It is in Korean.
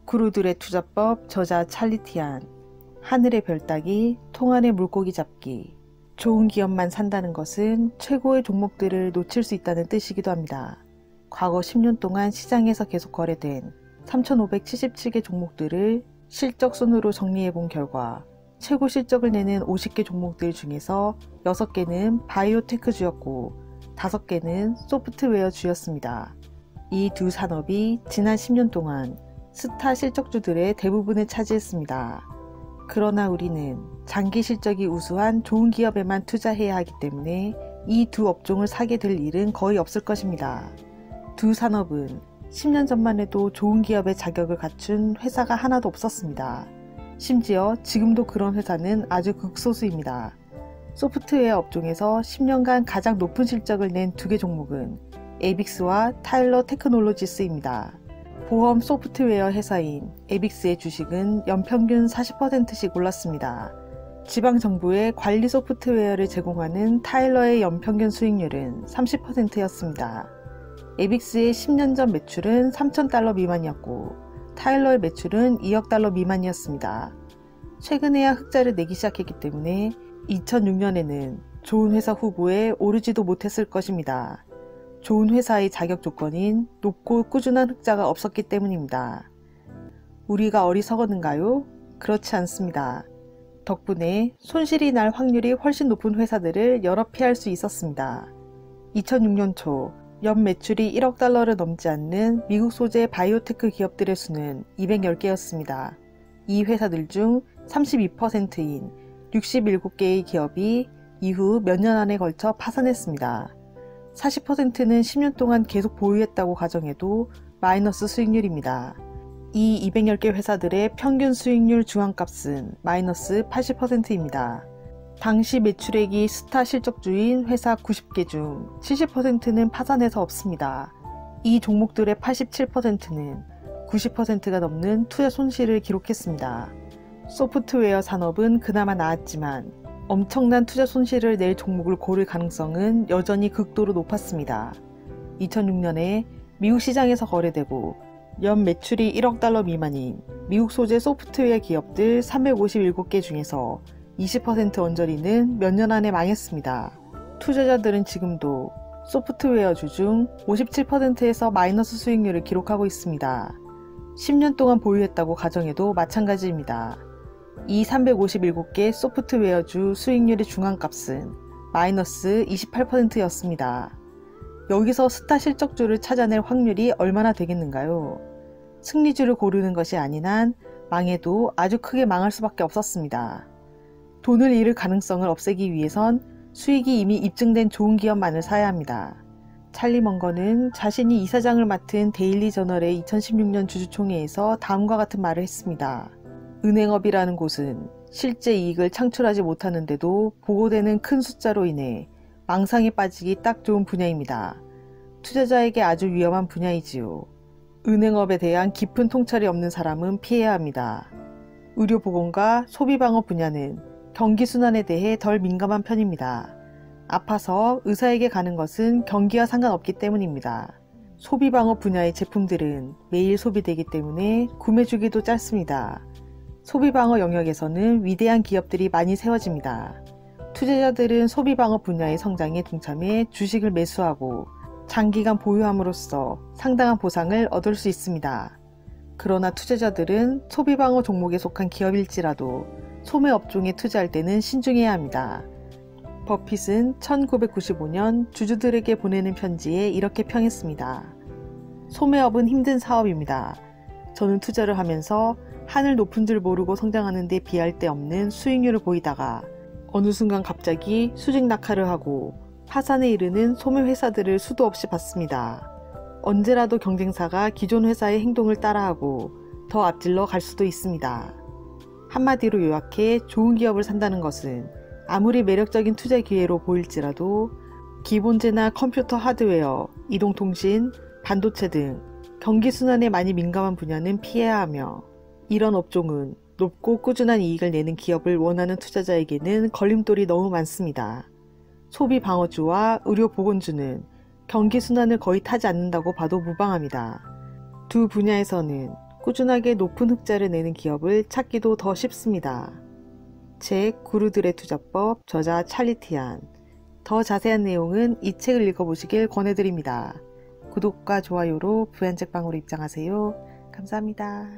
구루들의 투자법, 저자 찰리 티안. 하늘의 별 따기, 통안의 물고기 잡기. 좋은 기업만 산다는 것은 최고의 종목들을 놓칠 수 있다는 뜻이기도 합니다. 과거 10년 동안 시장에서 계속 거래된 3,577개 종목들을 실적 순으로 정리해 본 결과 최고 실적을 내는 50개 종목들 중에서 6개는 바이오테크주였고 5개는 소프트웨어주였습니다. 이 두 산업이 지난 10년 동안 스타 실적주들의 대부분을 차지했습니다. 그러나 우리는 장기 실적이 우수한 좋은 기업에만 투자해야 하기 때문에 이 두 업종을 사게 될 일은 거의 없을 것입니다. 두 산업은 10년 전만 해도 좋은 기업의 자격을 갖춘 회사가 하나도 없었습니다. 심지어 지금도 그런 회사는 아주 극소수입니다. 소프트웨어 업종에서 10년간 가장 높은 실적을 낸 두 개 종목은 에빅스와 타일러 테크놀로지스입니다. 보험 소프트웨어 회사인 에빅스의 주식은 연평균 40%씩 올랐습니다. 지방정부의 관리 소프트웨어를 제공하는 타일러의 연평균 수익률은 30%였습니다. 에빅스의 10년 전 매출은 3,000달러 미만이었고 타일러의 매출은 2억 달러 미만이었습니다. 최근에야 흑자를 내기 시작했기 때문에 2006년에는 좋은 회사 후보에 오르지도 못했을 것입니다. 좋은 회사의 자격 조건인 높고 꾸준한 흑자가 없었기 때문입니다. 우리가 어리석었는가요? 그렇지 않습니다. 덕분에 손실이 날 확률이 훨씬 높은 회사들을 여러 피할 수 있었습니다. 2006년 초 연 매출이 1억 달러를 넘지 않는 미국 소재 바이오테크 기업들의 수는 210개였습니다. 이 회사들 중 32%인 67개의 기업이 이후 몇 년 안에 걸쳐 파산했습니다. 40%는 10년 동안 계속 보유했다고 가정해도 마이너스 수익률입니다. 이 210개 회사들의 평균 수익률 중앙값은 마이너스 80%입니다. 당시 매출액이 스타 실적주인 회사 90개 중 70%는 파산해서 없습니다. 이 종목들의 87%는 90%가 넘는 투자 손실을 기록했습니다. 소프트웨어 산업은 그나마 나았지만 엄청난 투자 손실을 낼 종목을 고를 가능성은 여전히 극도로 높았습니다. 2006년에 미국 시장에서 거래되고 연 매출이 1억 달러 미만인 미국 소재 소프트웨어 기업들 357개 중에서 20% 언저리는 몇 년 안에 망했습니다. 투자자들은 지금도 소프트웨어주 중 57%에서 마이너스 수익률을 기록하고 있습니다. 10년 동안 보유했다고 가정해도 마찬가지입니다. 이 357개 소프트웨어주 수익률의 중앙값은 마이너스 28%였습니다. 여기서 스타 실적주를 찾아낼 확률이 얼마나 되겠는가요? 승리주를 고르는 것이 아닌 한 망해도 아주 크게 망할 수밖에 없었습니다. 돈을 잃을 가능성을 없애기 위해선 수익이 이미 입증된 좋은 기업만을 사야 합니다. 찰리 먼거는 자신이 이사장을 맡은 데일리 저널의 2016년 주주총회에서 다음과 같은 말을 했습니다. 은행업이라는 곳은 실제 이익을 창출하지 못하는데도 보고되는 큰 숫자로 인해 망상에 빠지기 딱 좋은 분야입니다. 투자자에게 아주 위험한 분야이지요. 은행업에 대한 깊은 통찰이 없는 사람은 피해야 합니다. 의료보건과 소비방어 분야는 경기순환에 대해 덜 민감한 편입니다. 아파서 의사에게 가는 것은 경기와 상관없기 때문입니다. 소비방어 분야의 제품들은 매일 소비되기 때문에 구매주기도 짧습니다. 소비방어 영역에서는 위대한 기업들이 많이 세워집니다. 투자자들은 소비방어 분야의 성장에 동참해 주식을 매수하고 장기간 보유함으로써 상당한 보상을 얻을 수 있습니다. 그러나 투자자들은 소비방어 종목에 속한 기업일지라도 소매업종에 투자할 때는 신중해야 합니다. 버핏은 1995년 주주들에게 보내는 편지에 이렇게 평했습니다. 소매업은 힘든 사업입니다. 저는 투자를 하면서 하늘 높은 줄 모르고 성장하는 데 비할 데 없는 수익률을 보이다가 어느 순간 갑자기 수직 낙하를 하고 파산에 이르는 소매 회사들을 수도 없이 봤습니다. 언제라도 경쟁사가 기존 회사의 행동을 따라하고 더 앞질러 갈 수도 있습니다. 한마디로 요약해 좋은 기업을 산다는 것은 아무리 매력적인 투자 기회로 보일지라도 기본재나 컴퓨터 하드웨어, 이동통신, 반도체 등 경기순환에 많이 민감한 분야는 피해야 하며 이런 업종은 높고 꾸준한 이익을 내는 기업을 원하는 투자자에게는 걸림돌이 너무 많습니다. 소비방어주와 의료보건주는 경기순환을 거의 타지 않는다고 봐도 무방합니다. 두 분야에서는 꾸준하게 높은 흑자를 내는 기업을 찾기도 더 쉽습니다. 책 구루들의 투자법, 저자 찰리 티안. 더 자세한 내용은 이 책을 읽어보시길 권해드립니다. 구독과 좋아요로 부연책방으로 입장하세요. 감사합니다.